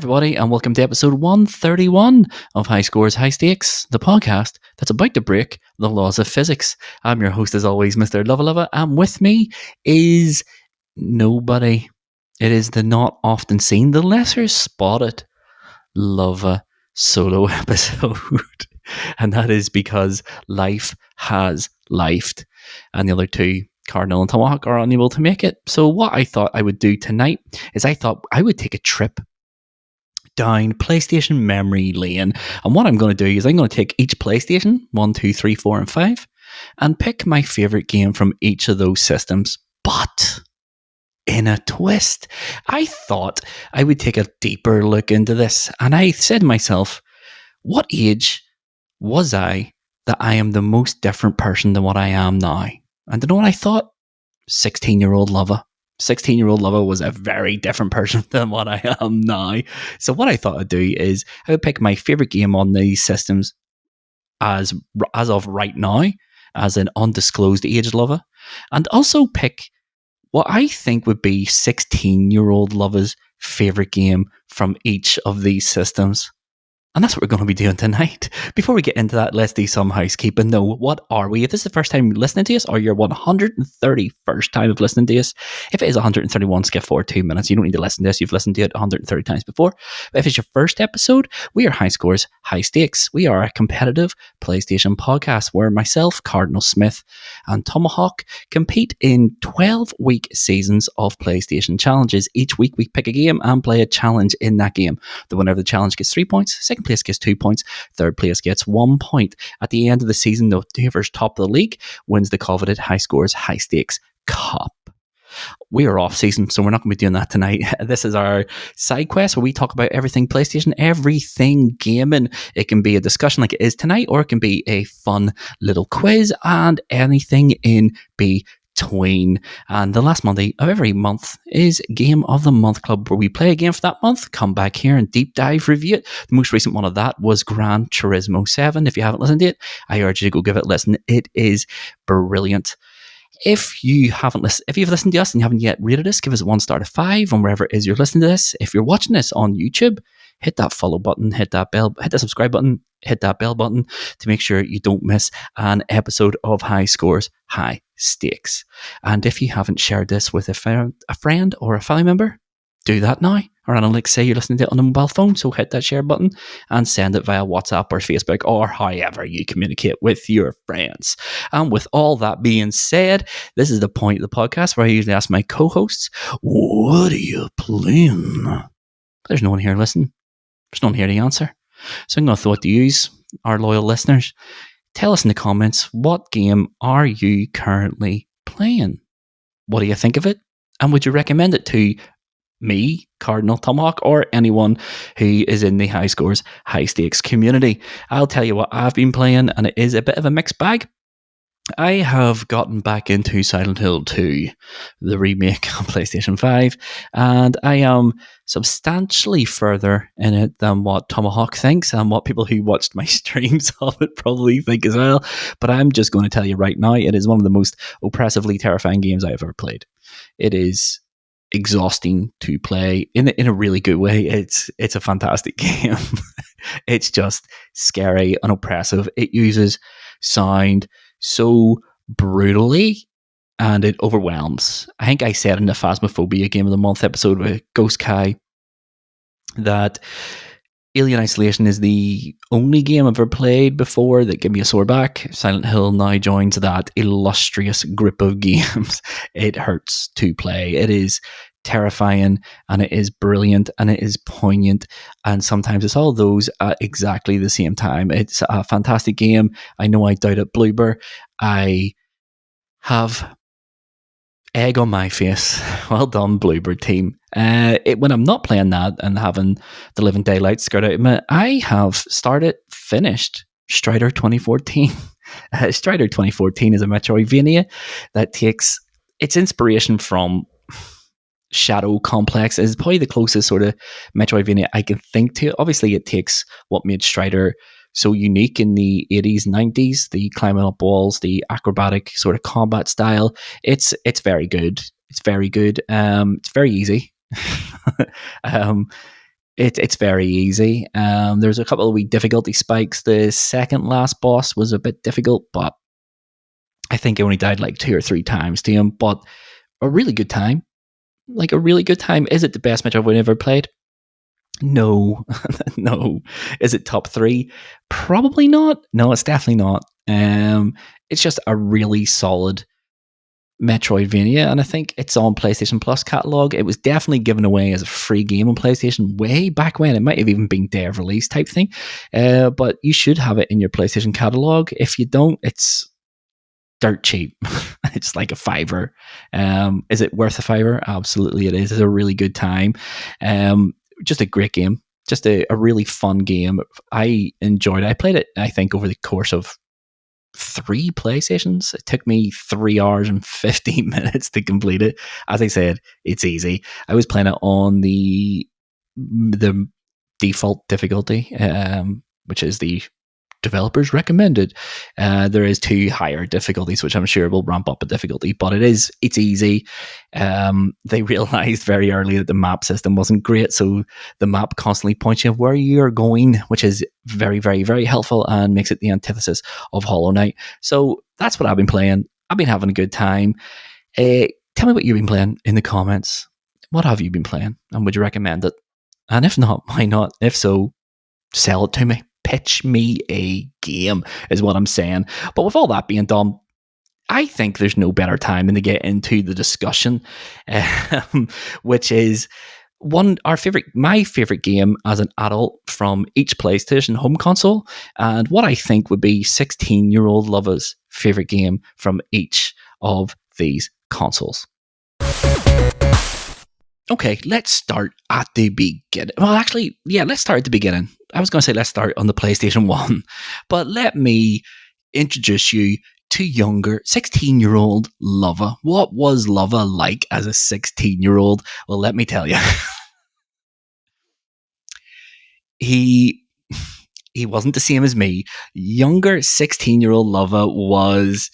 everybody, and welcome to episode 131 of High Scores, High Stakes, the podcast that's about to break the laws of physics. I'm your host, as always, Mr Luvva Luvva, and with me is nobody. It is the not often seen, the lesser spotted Luvva solo episode. And that is because life has lifed, and the other two, Cardinal and Tomahawk, are unable to make it. So what I thought I would do tonight is I thought I would take a trip down PlayStation memory lane. And what I'm going to do is I'm going to take each PlayStation, 1, 2, 3, 4, and 5, and pick my favourite game from each of those systems. But in a twist, I thought I would take a deeper look into this. And I said to myself, what age was I that I am the most different person than what I am now? And you know what I thought? 16-year-old Luvva. 16-year-old Luvva was a very different person than what I am now. So what I thought I'd do is I would pick my favourite game on these systems as of right now, as an undisclosed age Luvva, and also pick what I think would be 16-year-old Luvva's favourite game from each of these systems. And that's what we're going to be doing tonight. Before we get into that, let's do some housekeeping. No, what are we? If this is the first time listening to us, or your 131st time of listening to us, if it is 131, skip forward 2 minutes. You don't need to listen to this. You've listened to it 130 times before. But if it's your first episode, we are High Scores, High Stakes. We are a competitive PlayStation podcast where myself, Cardinal Smith, and Tomahawk compete in 12-week seasons of PlayStation challenges. Each week we pick a game and play a challenge in that game. The winner of the challenge gets 3 points. Second place gets 2 points. Third place gets 1 point. At the end of the season, whoever's top of the league wins the coveted High Scores, High Stakes Cup. We are off season, so we're not going to be doing that tonight. This is our side quest where we talk about everything PlayStation, everything gaming. It can be a discussion like it is tonight, or it can be a fun little quiz and anything in between. And the last Monday of every month is Game of the Month Club, where we play a game for that month, come back here and deep dive review it. The most recent one of that was Gran Turismo 7. If you haven't listened to it, I urge you to go give it a listen. It is brilliant. If you've listened to us and you haven't yet rated us, give us a 1 star to 5 on wherever it is you're listening to this. If you're watching this on YouTube, hit that follow button, hit that subscribe button, hit that bell button to make sure you don't miss an episode of High Scores, High Stakes. And if you haven't shared this with a friend or a family member, do that now. Or I don't like say you're listening to it on a mobile phone, so hit that share button and send it via WhatsApp or Facebook or however you communicate with your friends. And with all that being said, this is the point of the podcast where I usually ask my co-hosts, what are you playing? There's no one here listening. There's no one here to answer. So I'm going to throw it to you, our loyal listeners. Tell us in the comments, what game are you currently playing? What do you think of it? And would you recommend it to me, Cardinal, Tomahawk, or anyone who is in the High Scores, High Stakes community? I'll tell you what I've been playing, and it is a bit of a mixed bag. I have gotten back into Silent Hill 2, the remake on PlayStation 5, and I am substantially further in it than what Tomahawk thinks and what people who watched my streams of it probably think as well. But I'm just going to tell you right now, it is one of the most oppressively terrifying games I've ever played. It is exhausting to play in a really good way. It's a fantastic game. It's just scary and oppressive. It uses sound so brutally and it overwhelms. I think I said in the Phasmophobia Game of the Month episode with Ghost Kai that Alien Isolation is the only game I've ever played before that gave me a sore back. Silent Hill now joins that illustrious group of games. It hurts to play. It is terrifying and it is brilliant and it is poignant, and sometimes it's all those at exactly the same time. It's a fantastic game. I know I doubted Bloober. I have egg on my face. Well done, Bloober team. When I'm not playing that and having the living daylights scared out of me, I have finished Strider 2014. Strider 2014 is a Metroidvania that takes its inspiration from Shadow Complex. Is probably the closest sort of Metroidvania I can think to. Obviously, it takes what made Strider so unique in the 80s, 90s, the climbing up walls, the acrobatic sort of combat style. It's very good. It's very good. It's very easy. It's very easy. There's a couple of wee difficulty spikes. The second last boss was a bit difficult, but I think I only died like 2 or 3 times to him. But a really good time. Like a really good time. Is it the best Metroid I've ever played? No, no. Is it top three? Probably not. No, it's definitely not. It's just a really solid Metroidvania, and I think it's on PlayStation Plus catalog. It was definitely given away as a free game on PlayStation way back when. It might have even been day of release type thing, but you should have it in your PlayStation catalog. If you don't, it's dirt cheap. It's like a fiver. Is it worth a fiver? Absolutely, it is. It's a really good time. Just a great game. Just a really fun game. I enjoyed it. I played it, I think, over the course of 3 PlayStations. It took me 3 hours and 15 minutes to complete it. As I said, it's easy. I was playing it on the default difficulty, which is the developers recommended. There is 2 higher difficulties, which I'm sure will ramp up a difficulty, but it's easy. They realized very early that the map system wasn't great, so the map constantly points you where you're going, which is very, very, very helpful and makes it the antithesis of Hollow Knight. So that's what I've been playing. I've been having a good time. Tell me what you've been playing in the comments. What have you been playing, and would you recommend it? And if not, why not? If so, sell it to me. Pitch me a game, is what I'm saying. But with all that being done, I think there's no better time than to get into the discussion, which is my favorite game as an adult from each PlayStation home console, and what I think would be 16-year-old Luvva's favorite game from each of these consoles. Okay, let's start at the beginning. Well, actually, yeah, let's start at the beginning. I was going to say let's start on the PlayStation 1, but let me introduce you to younger 16-year-old Luvva. What was Luvva like as a 16-year-old? Well, let me tell you. he wasn't the same as me. Younger 16-year-old Luvva was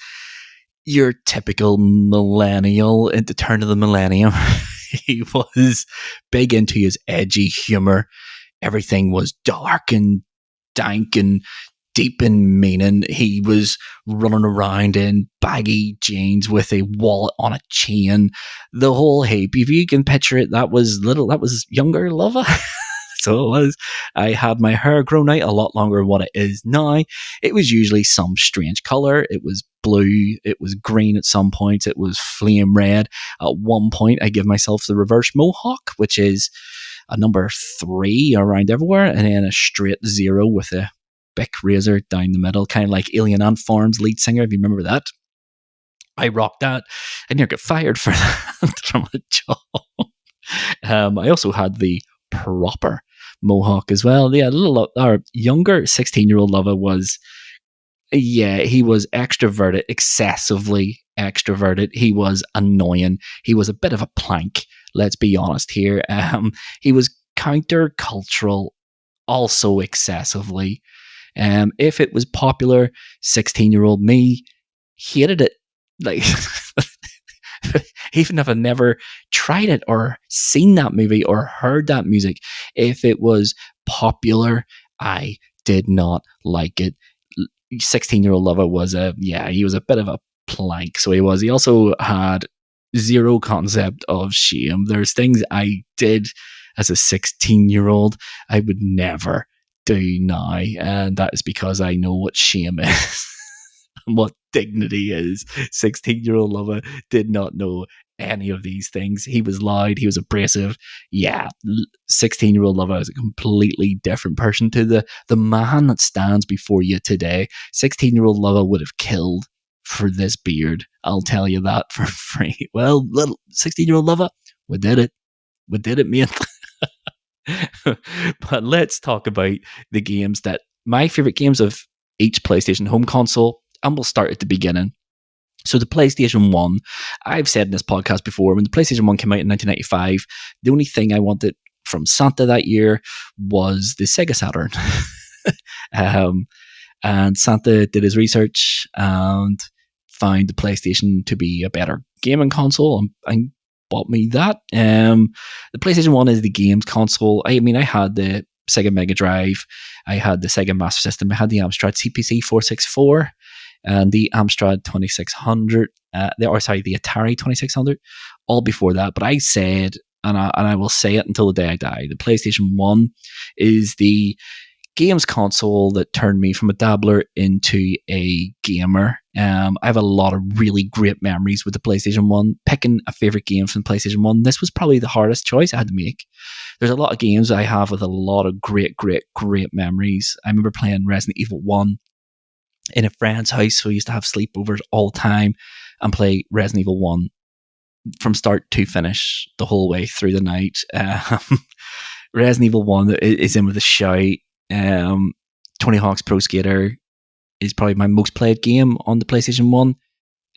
your typical millennial at the turn of the millennium. He was big into his edgy humor. Everything was dark and dank and deep in meaning. He was running around in baggy jeans with a wallet on a chain. The whole heap. If you can picture it, that was younger Luvva. So it was. I had my hair grown out a lot longer than what it is now. It was usually some strange color. It was blue. It was green at some points. It was flame red. At one point, I give myself the reverse mohawk, which is a number 3 around everywhere, and then a straight 0 with a big razor down the middle, kind of like Alien Ant Farm's lead singer, if you remember that. I rocked that. I near got fired for that from a job. I also had the proper mohawk as well. Yeah, our younger 16-year-old Luvva was, he was extroverted, excessively extroverted. He was annoying. He was a bit of a plank. Let's be honest here. He was countercultural, also excessively. If it was popular, 16-year-old me hated it. Like, even if I never tried it or seen that movie or heard that music, if it was popular, I did not like it. 16-year-old Luvva was he was a bit of a plank. So he was. He also had zero concept of shame. There's things I did as a 16-year-old I would never do now, and that is because I know what shame is. What dignity is. 16-year-old Luvva did not know any of these things. He was loud, he was abrasive. Yeah, 16-year-old Luvva is a completely different person to the man that stands before you today. 16-year-old Luvva would have killed for this beard. I'll tell you that for free. Well, little 16-year-old Luvva, we did it. We did it, mate. But let's talk about the games that my favorite games of each PlayStation home console. And we'll start at the beginning. So the PlayStation 1, I've said in this podcast before, when the PlayStation 1 came out in 1995, the only thing I wanted from Santa that year was the Sega Saturn. And Santa did his research and found the PlayStation to be a better gaming console. And bought me that. The PlayStation 1 is the games console. I mean, I had the Sega Mega Drive, I had the Sega Master System, I had the Amstrad CPC 464, and the Amstrad 2600, the Atari 2600, all before that. But I said, and I will say it until the day I die, the PlayStation 1 is the games console that turned me from a dabbler into a gamer. I have a lot of really great memories with the PlayStation 1. Picking a favorite game from the PlayStation 1, this was probably the hardest choice I had to make. There's a lot of games I have with a lot of great memories. I remember playing Resident Evil 1 in a friend's house, so we used to have sleepovers all the time and play Resident Evil 1 from start to finish the whole way through the night. Resident Evil 1 is in with a shout. Tony Hawk's Pro Skater is probably my most played game on the PlayStation 1.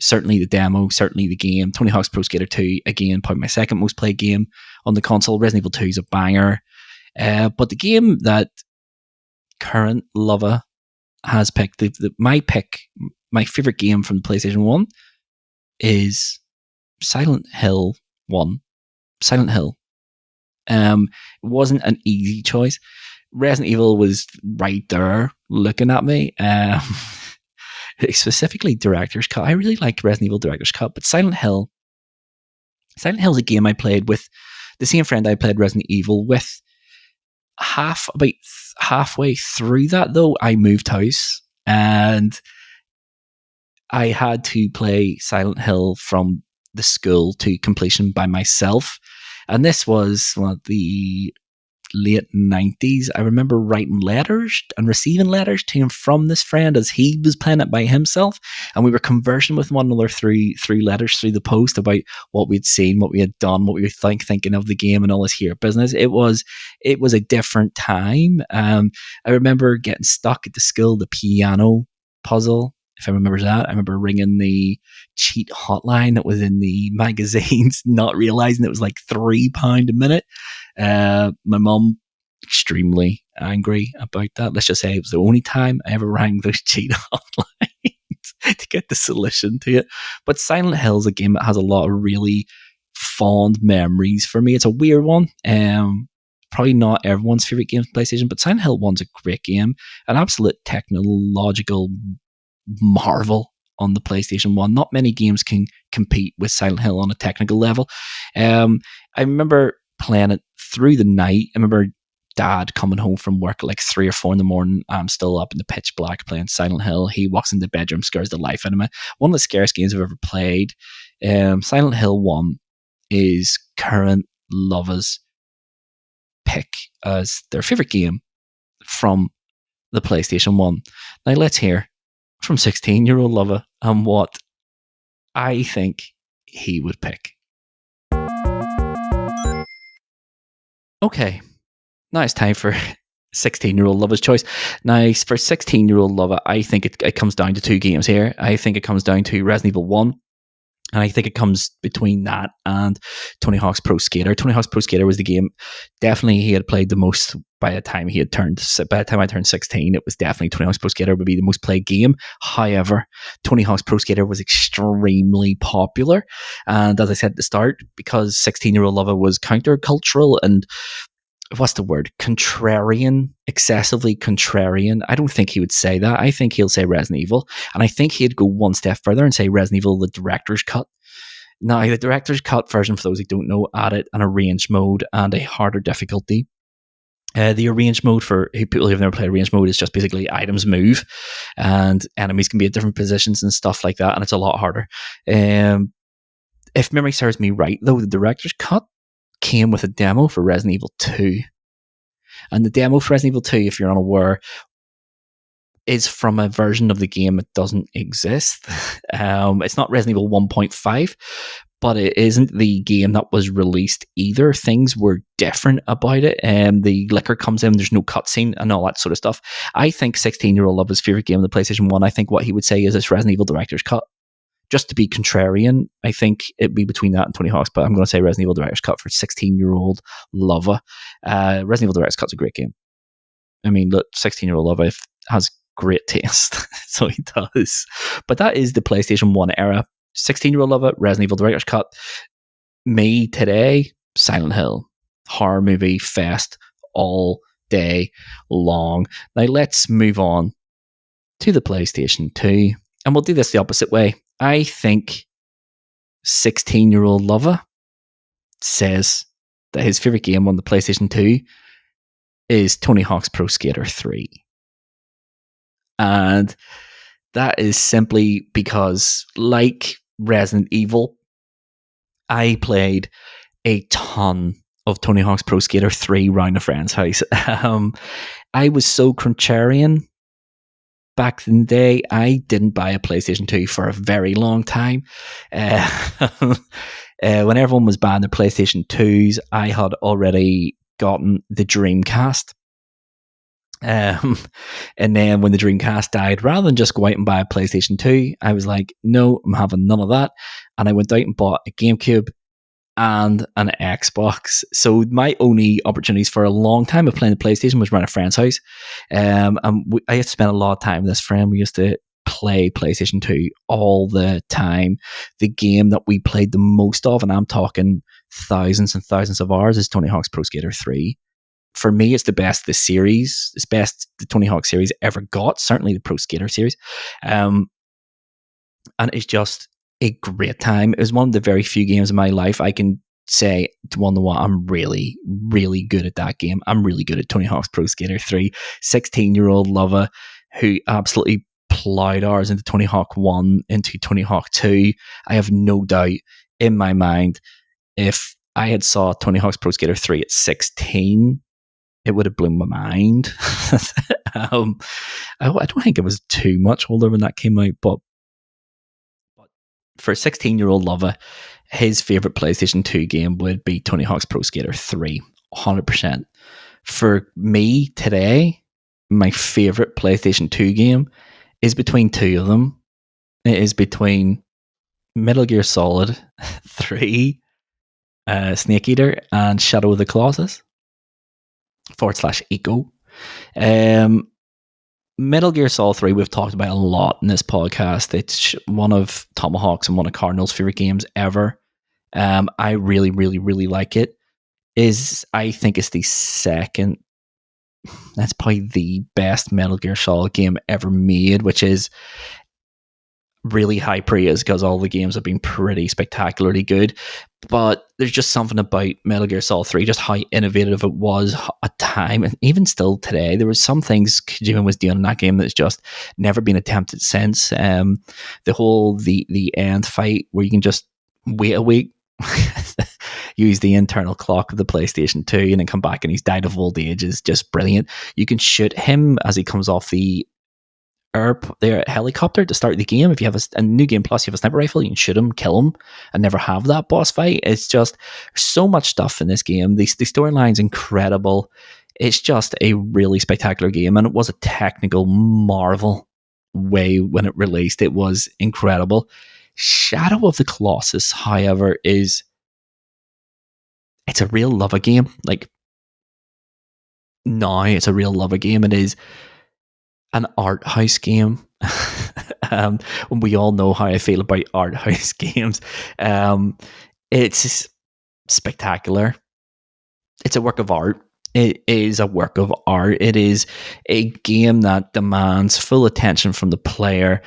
Certainly the demo, certainly the game. Tony Hawk's Pro Skater 2, again, probably my second most played game on the console. Resident Evil 2 is a banger. But the game that current Luvva has picked, my favorite game from the PlayStation 1 is Silent Hill 1. Silent Hill. It wasn't an easy choice. Resident Evil was right there looking at me. Specifically Director's Cut. I really like Resident Evil Director's Cut, but Silent Hill is a game I played with the same friend I played Resident Evil with. About halfway through that, though, I moved house and I had to play Silent Hill from the school to completion by myself. And this was the late 90s. I remember writing letters and receiving letters to him from this friend as he was playing it by himself, and we were conversing with one another through letters through the post about what we'd seen, what we had done, what we were thinking of the game, and all this here business. It was a different time. I remember getting stuck at the school, the piano puzzle, if I remember that. I remember ringing the cheat hotline that was in the magazines, not realizing it was like £3 a minute. My mum, extremely angry about that. Let's just say it was the only time I ever rang those cheat hotlines to get the solution to it. But Silent Hill is a game that has a lot of really fond memories for me. It's a weird one. Probably not everyone's favorite game on PlayStation, but Silent Hill 1's a great game. An absolute technological marvel on the PlayStation 1. Not many games can compete with Silent Hill on a technical level. I remember playing it through the night. I remember Dad coming home from work at like 3 or 4 in the morning. I'm still up in the pitch black playing Silent Hill. He walks in the bedroom, scares the life out of me. One of the scariest games I've ever played. Silent Hill 1 is current Luvva's pick as their favorite game from the PlayStation 1. Now let's hear from 16-year-old Luvva and what I think he would pick. Okay, now it's time for 16-year-old Luvva's choice. Now, for 16-year-old Luvva, I think it comes down to 2 games here. I think it comes down to Resident Evil 1, and I think it comes between that and Tony Hawk's Pro Skater. Tony Hawk's Pro Skater was the game definitely he had played the most by the time I turned 16. It was definitely Tony Hawk's Pro Skater would be the most played game. However, Tony Hawk's Pro Skater was extremely popular. And as I said at the start, because 16-year-old Luvva was countercultural and what's the word? Contrarian, excessively contrarian. I don't think he would say that. I think he'll say Resident Evil. And I think he'd go one step further and say Resident Evil, the director's cut. Now, the director's cut version, for those who don't know, added an arrange mode and a harder difficulty. The arrange mode, for people who've never played arrange mode, is just basically items move and enemies can be at different positions and stuff like that. And it's a lot harder. If memory serves me right, though, the director's cut came with a demo for Resident Evil 2. And the demo for Resident Evil 2, if you're unaware, is from a version of the game that doesn't exist. It's not Resident Evil 1.5, but it isn't the game that was released either. Things were different about it. The liquor comes in, there's no cutscene and all that sort of stuff. I think 16-year-old Luvva's favourite game on the PlayStation 1, I think what he would say is it's Resident Evil Director's Cut. Just to be contrarian, I think it'd be between that and Tony Hawk's, but I'm going to say Resident Evil Director's Cut for 16-year-old Luvva. Resident Evil Director's Cut's a great game. I mean, look, 16-year-old Luvva has great taste, so he does. But that is the PlayStation 1 era. 16-year-old Luvva, Resident Evil Director's Cut. Me today, Silent Hill, horror movie fest all day long. Now let's move on to the PlayStation 2, and we'll do this the opposite way. I think 16-year-old Luvva says that his favorite game on the PlayStation 2 is Tony Hawk's Pro Skater 3. And that is simply because, like Resident Evil, I played a ton of Tony Hawk's Pro Skater 3 round a friend's house. I was so contrarian back in the day. I didn't buy a PlayStation 2 for a very long time. When everyone was buying their PlayStation 2s, I had already gotten the Dreamcast. And then when the Dreamcast died, rather than just go out and buy a PlayStation 2, I was like, no, I'm having none of that. And I went out and bought a GameCube and an Xbox. So my only opportunities for a long time of playing the PlayStation was around a friend's house. And I used to spend a lot of time with this friend. We used to play PlayStation 2 all the time. The game that we played the most of, and I'm talking thousands and thousands of hours, is Tony Hawk's Pro Skater 3. For me, it's the best the series, it's best the Tony Hawk series ever got, certainly the Pro Skater series. And it's just a great time. It was one of the very few games in my life I can say, one to one, I'm really, really good at that game. I'm really good at Tony Hawk's Pro Skater 3. 16-year-old Luvva, who absolutely plowed hours into Tony Hawk 1, into Tony Hawk 2. I have no doubt in my mind, if I had saw Tony Hawk's Pro Skater 3 at 16, it would have blown my mind. I don't think it was too much older when that came out, but for a 16-year-old Luvva, his favourite PlayStation 2 game would be Tony Hawk's Pro Skater 3, 100%. For me today, my favourite PlayStation 2 game is between two of them. It is between Metal Gear Solid 3, Snake Eater, and Shadow of the Colossus /Eco. Metal Gear Solid 3 we've talked about a lot in this podcast. It's one of Tomahawk's and one of Cardinal's favorite games ever. I really, really, really like it. I think it's the second, that's probably the best Metal Gear Solid game ever made, which is really high praise because all the games have been pretty spectacularly good. But there's just something about Metal Gear Solid 3, just how innovative it was at time, and even still today. There was some things Kojima was doing in that game that's just never been attempted since. The whole the end fight where you can just wait a week, use the internal clock of the PlayStation 2, and then come back and he's died of old age is just brilliant. You can shoot him as he comes off the helicopter to start the game. If you have a new game plus, you have a sniper rifle, you can shoot him, kill him, and never have that boss fight. It's just so much stuff in this game. The storyline's incredible. It's just a really spectacular game, and it was a technical marvel way when it released. It was incredible. Shadow of the Colossus, however, it's a real Luvva game. Like, now it's a real Luvva game. It is an art house game. We all know how I feel about art house games. It's spectacular. It's a work of art. It is a work of art. It is a game that demands full attention from the player.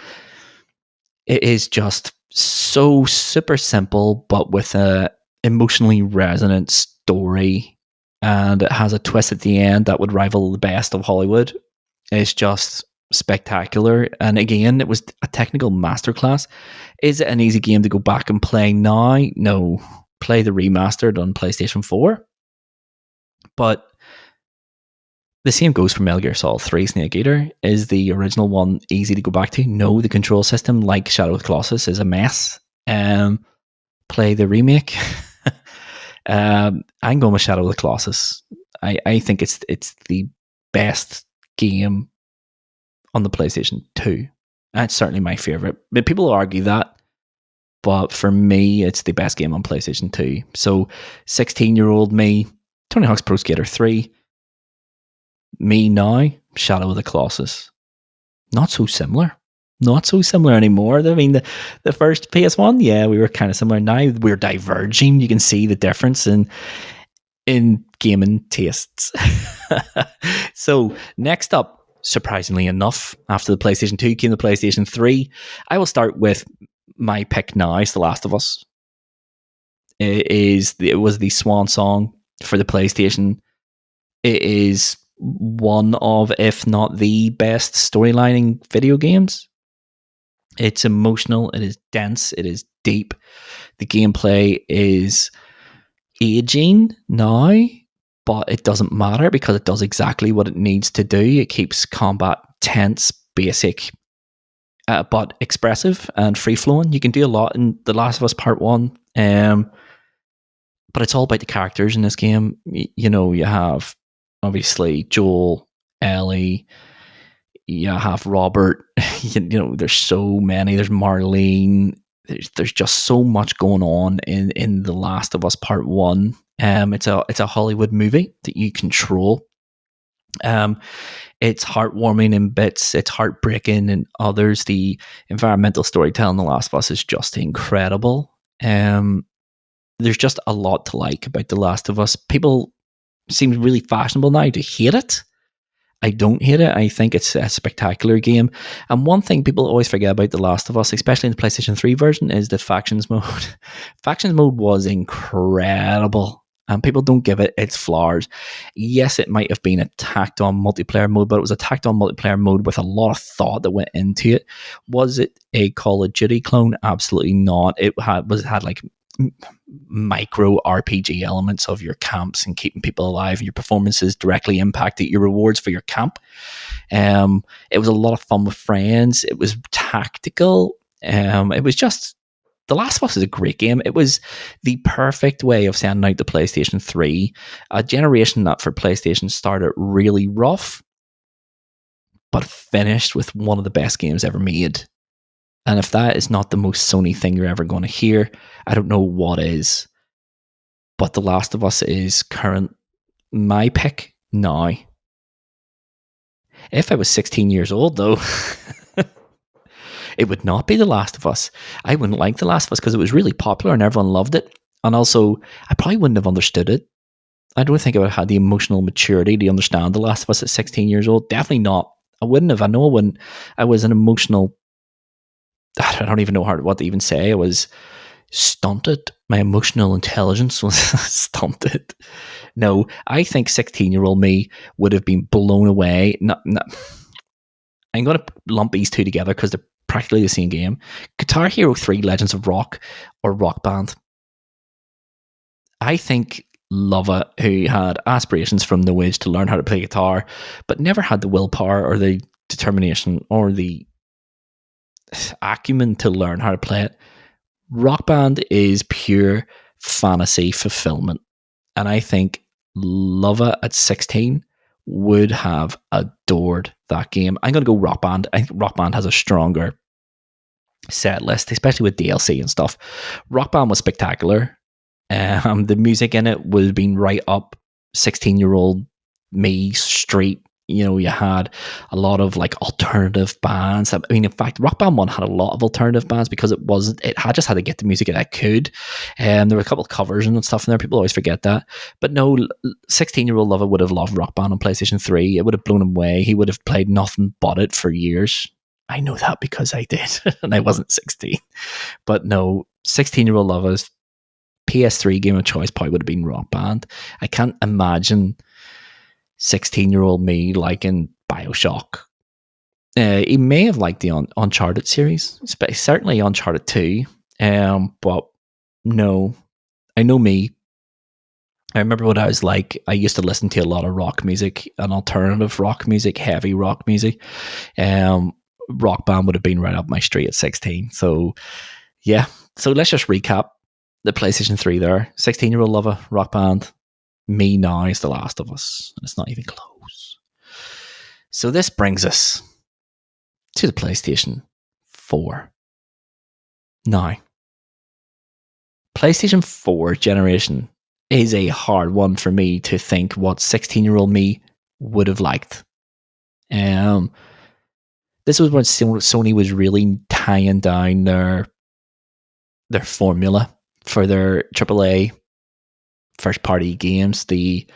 It is just so super simple, but with a emotionally resonant story, and it has a twist at the end that would rival the best of Hollywood. It's just spectacular. And again, it was a technical masterclass. Is it an easy game to go back and play now? No. Play the remastered on PlayStation 4. But the same goes for Metal Gear Solid 3 Snake Eater. Is the original one easy to go back to? No. The control system, like Shadow of the Colossus, is a mess. Play the remake. I'm going with Shadow of the Colossus. I think it's the best game on the PlayStation 2. That's certainly my favorite. But people argue that, but for me, it's the best game on PlayStation 2. So 16-year-old me, Tony Hawk's Pro Skater 3. Me now, Shadow of the Colossus. Not so similar. not so similar anymore. I mean, the first PS1, yeah, we were kind of similar. Now we're diverging. You can see the difference in gaming tastes. So next up, surprisingly enough, after the PlayStation 2 came the PlayStation 3. I will start with my pick now. It's The Last of Us. It was the swan song for the PlayStation. It is one of, if not the best storyline in video games. It's emotional, it is dense, it is deep. The gameplay is aging now, but it doesn't matter because it does exactly what it needs to do. It keeps combat tense, basic, but expressive and free flowing. You can do a lot in The Last of Us Part 1. But it's all about the characters in this game. You know, you have obviously Joel, Ellie, you have Robert. You know, there's so many. There's Marlene. There's just so much going on in The Last of Us Part 1. It's a Hollywood movie that you control. It's heartwarming in bits. It's heartbreaking in others. The environmental storytelling in The Last of Us is just incredible. There's just a lot to like about The Last of Us. People seem really fashionable now to hate it. I don't hate it. I think it's a spectacular game. And one thing people always forget about The Last of Us, especially in the PlayStation 3 version, is the factions mode. Factions mode was incredible. And people don't give it its flowers. Yes, it might have been a tacked on multiplayer mode, but it was a tacked on multiplayer mode with a lot of thought that went into it. Was it a Call of Duty clone? Absolutely not. It had like micro RPG elements of your camps and keeping people alive, and your performances directly impacted your rewards for your camp. It was a lot of fun with friends. It was tactical. It was just, The Last of Us is a great game. It was the perfect way of sending out the PlayStation 3, a generation that for PlayStation started really rough, but finished with one of the best games ever made. And if that is not the most Sony thing you're ever going to hear, I don't know what is. But The Last of Us is current my pick now. If I was 16 years old, though, it would not be The Last of Us. I wouldn't like The Last of Us because it was really popular and everyone loved it. And also, I probably wouldn't have understood it. I don't think I would have had the emotional maturity to understand The Last of Us at 16 years old. Definitely not. I wouldn't have. I know I wouldn't. I was an emotional, I don't even know what to even say. I was stunted. My emotional intelligence was stunted. No, I think 16-year-old me would have been blown away. I'm going to lump these two together because they're practically the same game. Guitar Hero 3 Legends of Rock or Rock Band. I think Luvva, who had aspirations from no age to learn how to play guitar, but never had the willpower or the determination or the acumen to learn how to play it. Rock Band is pure fantasy fulfillment. And I think Luvva at 16 would have adored that game. I'm going to go Rock Band. I think Rock Band has a stronger set list, especially with DLC and stuff. Rock Band was spectacular. The music in it would have been right up 16-year-old me street. You know, you had a lot of like alternative bands. I mean, in fact, Rock Band 1 had a lot of alternative bands because it had just had to get the music that I could. And there were a couple of covers and stuff in there. People always forget that. But no, 16-year-old Luvva would have loved Rock Band on PlayStation 3. It would have blown him away. He would have played nothing but it for years. I know that because I did, and I wasn't 16. But no, 16-year-old Luvva's PS3 game of choice probably would have been Rock Band. I can't imagine 16-year-old me liking Bioshock. He may have liked the Uncharted series, certainly Uncharted 2. But no, I know me. I remember what I was like. I used to listen to a lot of rock music, and alternative rock music, heavy rock music. Rock Band would have been right up my street at 16. So yeah. So let's just recap the PlayStation 3 there. 16-year-old Luvva, Rock Band. Me now is The Last of Us. It's not even close. So this brings us to the PlayStation 4. Now, PlayStation 4 generation is a hard one for me to think what 16-year-old me would have liked. This was when Sony was really tying down their formula for their AAA first party games, the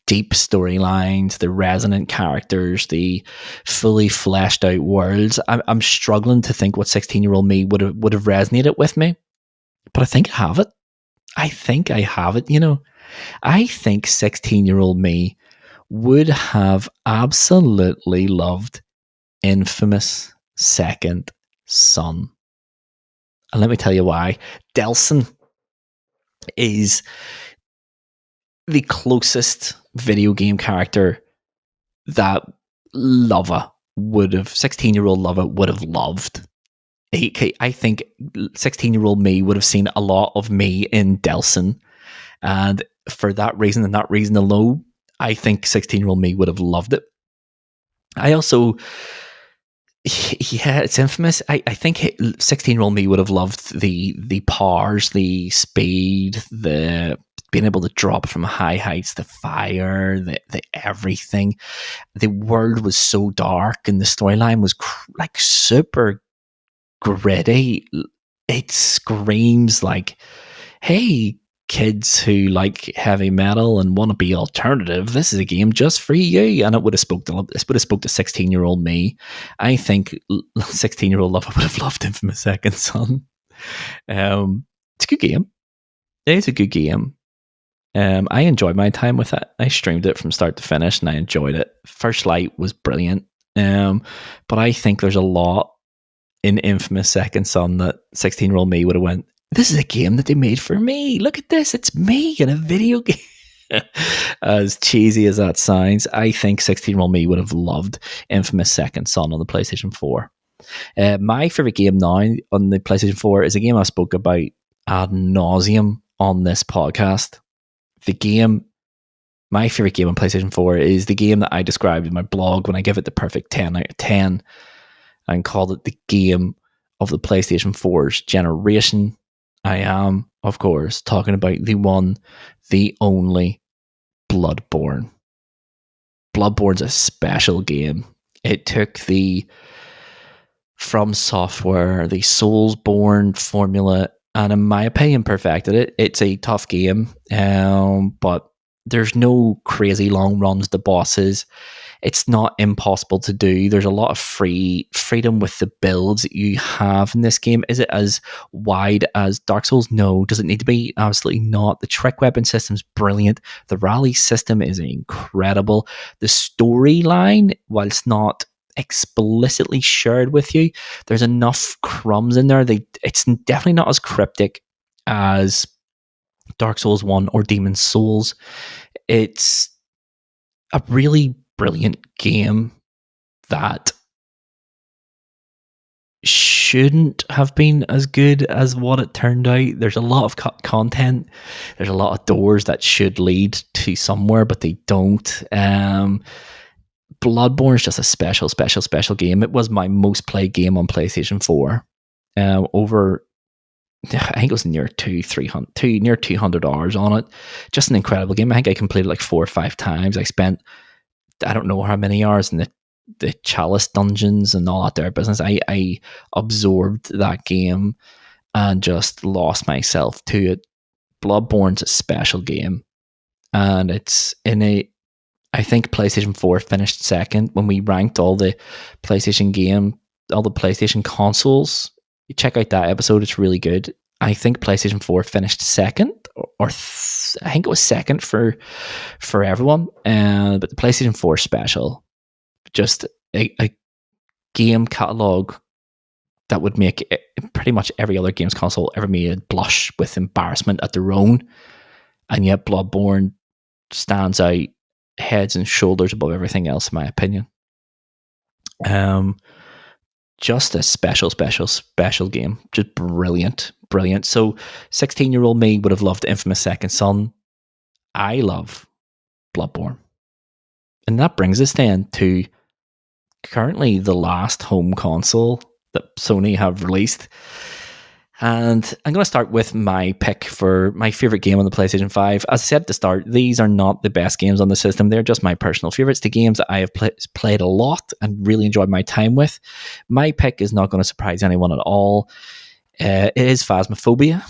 deep storylines, the resonant characters, the fully fleshed out worlds. I'm struggling to think what 16-year-old me would have resonated with me, but I think I have it. I think I have it. I think 16-year-old me would have absolutely loved Infamous Second Son. And let me tell you why. Delson is the closest video game character that 16-year-old Luvva would have loved. I think 16-year-old me would have seen a lot of me in Delson. And for that reason and that reason alone, I think 16-year-old me would have loved it. I also, yeah, it's Infamous. I think 16-year-old me would have loved the powers, the speed, the being able to drop from high heights, the fire, the everything. The world was so dark and the storyline was like super gritty. It screams like, hey, kids who like heavy metal and want to be alternative, this is a game just for you. And it would have spoke to 16-year-old me. I think 16-year-old Luvva would have loved Infamous Second Son. It's a good game. It is a good game. I enjoyed my time with it. I streamed it from start to finish and I enjoyed it. First Light was brilliant. But I think there's a lot in Infamous Second Son that 16-year-old me would have went, this is a game that they made for me. Look at this. It's me in a video game. As cheesy as that sounds, I think 16-year-old me would have loved Infamous Second Son on the PlayStation 4. My favourite game now on the PlayStation 4 is a game I spoke about ad nauseum on this podcast. My favourite game on PlayStation 4 is the game that I described in my blog when I give it the perfect 10 out of 10 and called it the game of the PlayStation 4's generation. I am, of course, talking about the one, the only Bloodborne. Bloodborne's a special game. It took the From Software, the Soulsborne formula, and in my opinion, perfected it. It's a tough game, but there's no crazy long runs to bosses. It's not impossible to do. There's a lot of freedom with the builds that you have in this game. Is it as wide as Dark Souls? No. Does it need to be? Absolutely not. The trick weapon system's brilliant. The rally system is incredible. The storyline, whilst not explicitly shared with you, there's enough crumbs in there. It's definitely not as cryptic as Dark Souls 1 or Demon's Souls. It's a really brilliant game that shouldn't have been as good as what it turned out. There's a lot of content. There's a lot of doors that should lead to somewhere, but they don't. Bloodborne is just a special game. It was my most played game on PlayStation 4. Over, I think it was near 200 hours on it. Just an incredible game. I think I completed like 4 or 5 times. I spent, I don't know how many hours in the Chalice dungeons and all that there business. I absorbed that game and just lost myself to it. Bloodborne's a special game. And it's I think PlayStation 4 finished second when we ranked all the PlayStation consoles. You check out that episode, it's really good. I think PlayStation 4 finished second, or I think it was second for everyone. But the PlayStation 4 special, just a game catalog that would make pretty much every other games console ever made blush with embarrassment at their own. And yet Bloodborne stands out heads and shoulders above everything else, in my opinion. Just a special game. Just brilliant. So 16-year-old me would have loved Infamous Second Son. I love Bloodborne. And that brings us then to currently the last home console that Sony have released. And I'm going to start with my pick for my favorite game on the PlayStation 5. As I said at the start, these are not the best games on the system. They're just my personal favorites, the games that I have played a lot and really enjoyed my time with. My pick is not going to surprise anyone at all. It is Phasmophobia.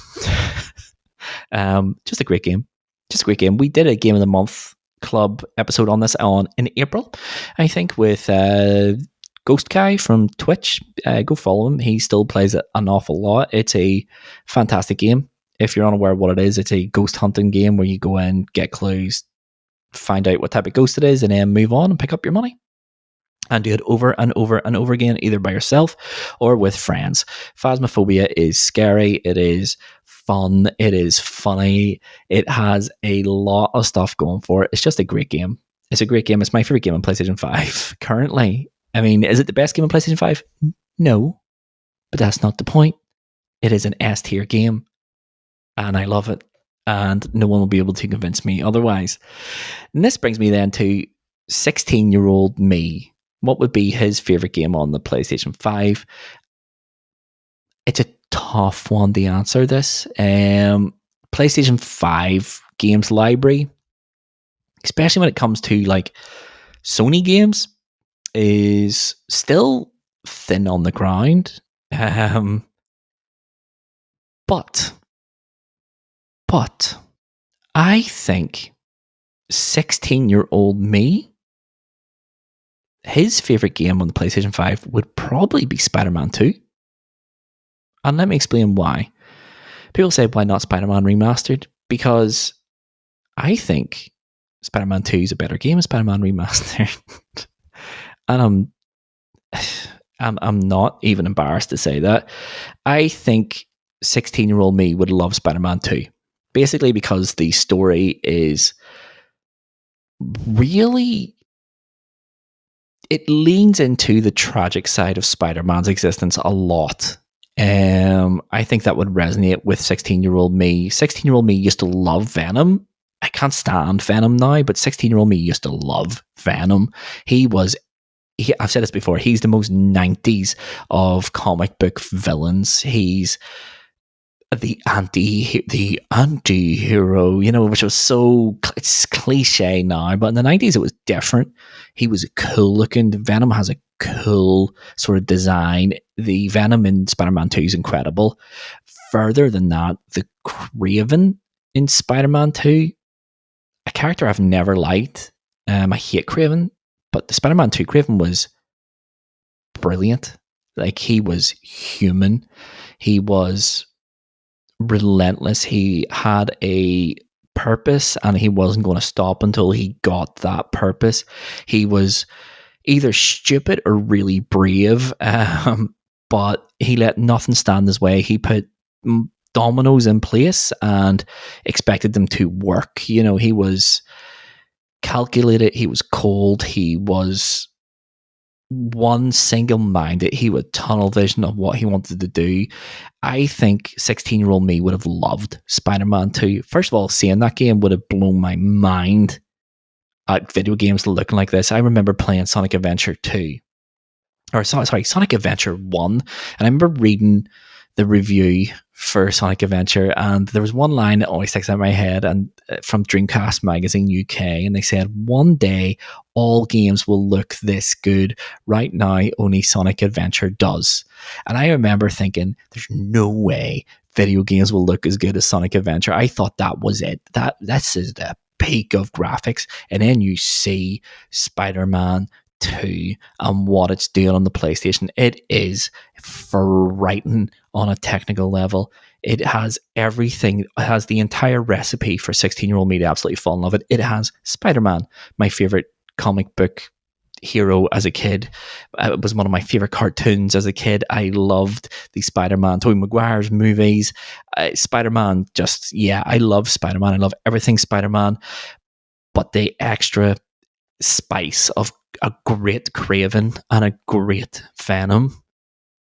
Just a great game. Just a great game. We did a Game of the Month Club episode on this in April, I think, with Ghost Guy from Twitch. Go follow him. He still plays it an awful lot. It's a fantastic game. If you're unaware of what it is, it's a ghost hunting game where you go in, get clues, find out what type of ghost it is, and then move on and pick up your money. And do it over and over and over again, either by yourself or with friends. Phasmophobia is scary. It is fun. It is funny. It has a lot of stuff going for it. It's just a great game. It's a great game. It's my favorite game on PlayStation 5 currently. I mean, is it the best game on PlayStation 5? No, but that's not the point. It is an S tier game, and I love it, and no one will be able to convince me otherwise. And this brings me then to 16-year-old me. What would be his favorite game on the PlayStation 5? It's a tough one to answer this. PlayStation 5 games library, especially when it comes to like Sony games, is still thin on the ground. But I think 16-year-old me, his favorite game on the PlayStation 5 would probably be Spider-Man 2. And let me explain why. People say, why not Spider-Man Remastered? Because I think Spider-Man 2 is a better game than Spider-Man Remastered. And I'm not even embarrassed to say that. I think 16-year-old me would love Spider-Man 2. Basically because the story is really... It leans into the tragic side of Spider-Man's existence a lot. I think that would resonate with 16-year-old me. 16-year-old me used to love Venom. I can't stand Venom now, but 16-year-old me used to love Venom. I've said this before, he's the most 90s of comic book villains. He's the anti-hero, which was so, it's cliche now, but in the 90s it was different. He was cool looking. Venom has a cool sort of design. The Venom in Spider-Man 2 is incredible. Further than that, the Kraven in Spider-Man 2, a character I've never liked. I hate Kraven, but the Spider-Man 2 Kraven was brilliant. Like, he was human. He was relentless. He had a purpose and he wasn't going to stop until he got that purpose. He was either stupid or really brave, but he let nothing stand in his way. He put dominoes in place and expected them to work. He was calculated, he was cold, he was one single-minded. He would tunnel vision of what he wanted to do. I think 16-year-old me would have loved Spider-Man 2. First of all, seeing that game would have blown my mind at video games looking like this. I remember playing Sonic Adventure 2. Or sorry, Sonic Adventure 1. And I remember reading the review for Sonic Adventure, and there was one line that always sticks out in my head, and from Dreamcast Magazine UK, and they said, one day all games will look this good. Right now only Sonic Adventure does. And I remember thinking, there's no way video games will look as good as Sonic Adventure. I thought that was it. This is the peak of graphics. And then you see Spider-Man 2 and what it's doing on the PlayStation. It is frightening on a technical level. It has everything. It has the entire recipe for 16-year-old me to absolutely fall in love with it. It has Spider-Man, my favorite comic book hero as a kid. It was one of my favorite cartoons as a kid. I loved the Spider-Man, Tobey Maguire's movies. Spider-Man, I love Spider-Man. I love everything Spider-Man. But the extra spice of a great Kraven and a great Venom,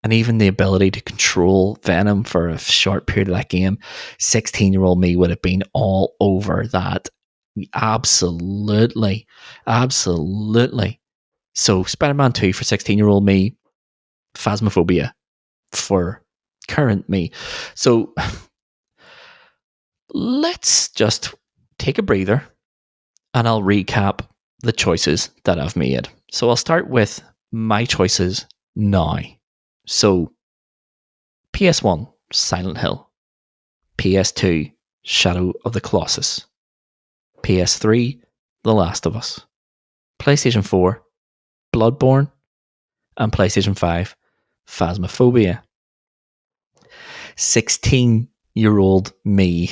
and even the ability to control Venom for a short period of that game, 16-year-old me would have been all over that. Absolutely. So Spider-Man 2 for 16-year-old me, Phasmophobia for current me. So let's just take a breather and I'll recap the choices that I've made. So I'll start with my choices now. So PS1, Silent Hill. PS2, Shadow of the Colossus. PS3, The Last of Us. PlayStation 4, Bloodborne. And PlayStation 5, Phasmophobia. 16-year-old me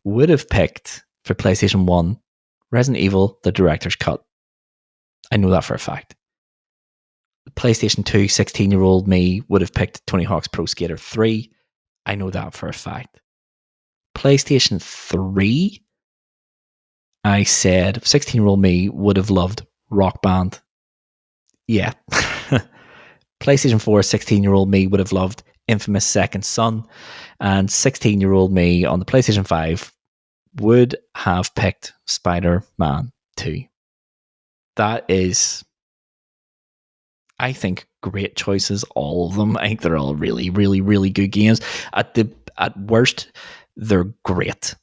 would have picked for PlayStation 1 Resident Evil, the director's cut. I know that for a fact. PlayStation 2, 16-year-old me would have picked Tony Hawk's Pro Skater 3. I know that for a fact. PlayStation 3, I said 16-year-old me would have loved Rock Band. Yeah. PlayStation 4, 16-year-old me would have loved Infamous Second Son. And 16-year-old me on the PlayStation 5 would have picked Spider-Man 2. That is, I think, great choices, all of them. I think they're all really, really, really good games. At worst, they're great.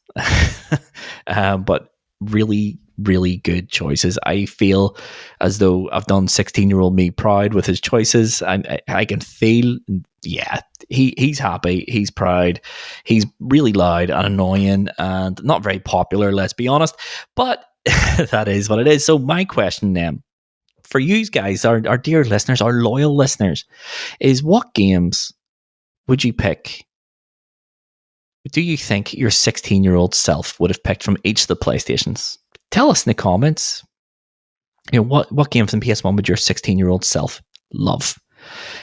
But really, really good choices. I feel as though I've done 16-year-old me proud with his choices. I can feel, yeah, he's happy, he's proud, he's really loud and annoying and not very popular, let's be honest. But that is what it is. So my question then, for you guys, our dear listeners, our loyal listeners, is what games would you pick? Do you think your 16-year-old self would have picked from each of the PlayStations? Tell us in the comments. What game from PS1 would your 16-year-old self love?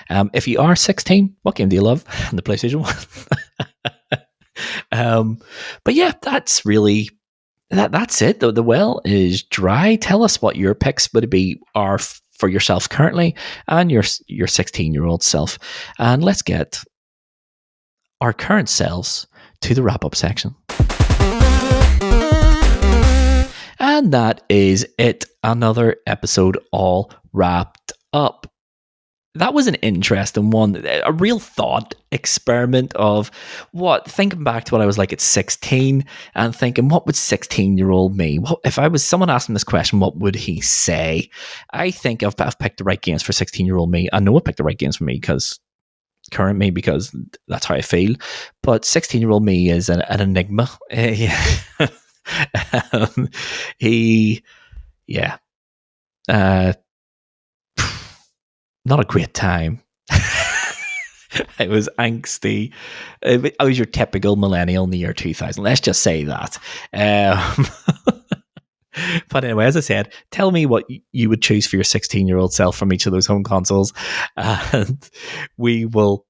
If you are 16, what game do you love on the PlayStation 1? But yeah, that's really that's it. The well is dry. Tell us what your picks would be are for yourself currently and your 16-year-old self, and let's get our current selves to the wrap up section. And that is it. Another episode all wrapped up. That was an interesting one. A real thought experiment of thinking back to what I was like at 16 and thinking, what would 16-year-old me, if I was someone asking this question, what would he say? I think I've picked the right games for 16-year-old me. I know I picked the right games for me because current me, because that's how I feel. But 16-year-old me is an enigma. Not a great time. I was angsty. I was your typical millennial in the year 2000. Let's just say that. But anyway, as I said, tell me what you would choose for your 16-year-old self from each of those home consoles. And we will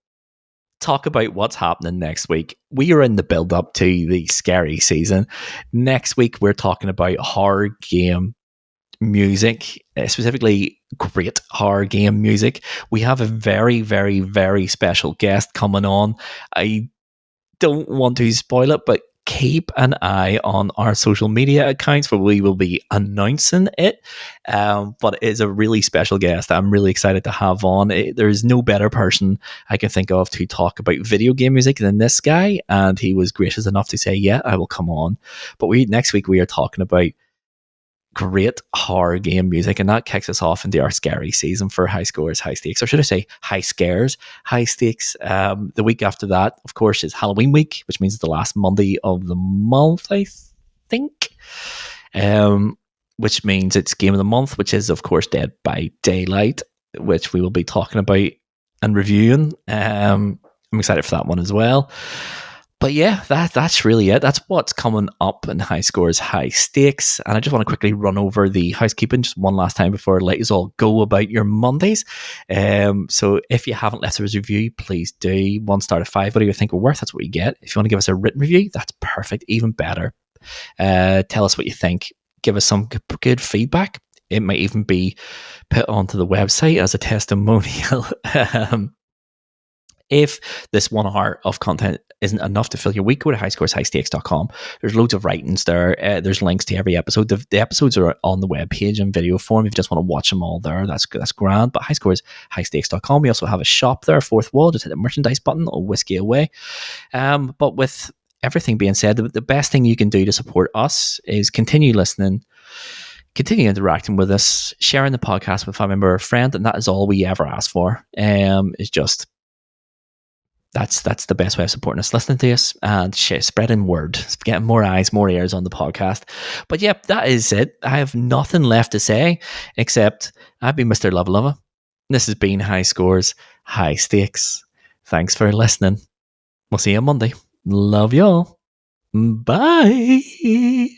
talk about what's happening next week. We are in the build up to the scary season. Next week, we're talking about horror game music, specifically great horror game music. We have a very, very, very special guest coming on. I don't want to spoil it, but keep an eye on our social media accounts where we will be announcing it. But it is a really special guest I'm really excited to have on. There's no better person I can think of to talk about video game music than this guy, and he was gracious enough to say, yeah, I will come on. But next week we are talking about great horror game music, and that kicks us off into our scary season for High Scores, High Stakes, or should I say High Scares, High Stakes. The week after that, of course, is Halloween week, which means it's the last Monday of the month, I think, which means it's Game of the Month, which is, of course, Dead by Daylight, which we will be talking about and reviewing. I'm excited for that one as well. But yeah, that's really it. That's what's coming up in High Scores, High Stakes. And I just want to quickly run over the housekeeping just one last time before I let you all go about your Mondays. So if you haven't left us a review, please do. 1 star to 5, whatever you think we're worth, that's what you get. If you want to give us a written review, that's perfect, even better. Tell us what you think. Give us some good feedback. It might even be put onto the website as a testimonial. If this 1 hour of content isn't enough to fill your week, go to highscoreshighstakes.com. There's loads of writings there. There's links to every episode. The episodes are on the webpage in video form. If you just want to watch them all there, that's grand. But highscoreshighstakes.com. We also have a shop there, fourth wall. Just hit the merchandise button. It'll whisk you away. But with everything being said, the best thing you can do to support us is continue listening, continue interacting with us, sharing the podcast with a family member or a friend, and that is all we ever ask for. It's just that's the best way of supporting us, listening to us and spreading word, getting more eyes, more ears on the podcast. But yep, that is it. I have nothing left to say except I've been Mr. Luvva Luvva. This has been High Scores, High Stakes. Thanks for listening. We'll see you on Monday. Love y'all. Bye.